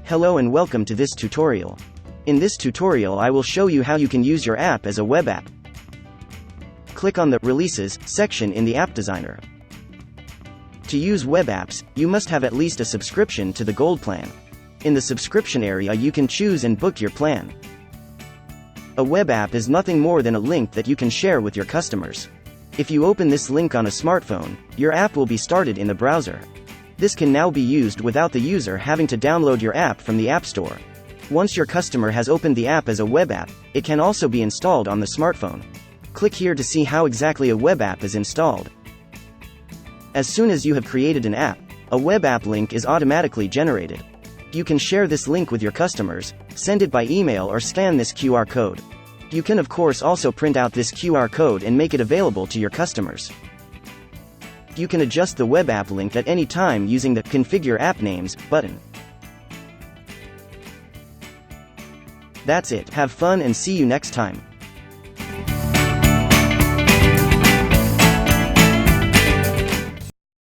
Hello and welcome to this tutorial. In this tutorial I will show you how you can use your app as a web app. Click on the Releases section in the App Designer. To use web apps, you must have at least a subscription to the Gold plan. In the subscription area you can choose and book your plan. A web app is nothing more than a link that you can share with your customers. If you open this link on a smartphone, your app will be started in the browser. This can now be used without the user having to download your app from the App Store. Once your customer has opened the app as a web app, it can also be installed on the smartphone. Click here to see how exactly a web app is installed. As soon as you have created an app, a web app link is automatically generated. You can share this link with your customers, send it by email or scan this QR code. You can of course also print out this QR code and make it available to your customers. You can adjust the web app link at any time using the Configure App Names button. That's it. Have fun and see you next time.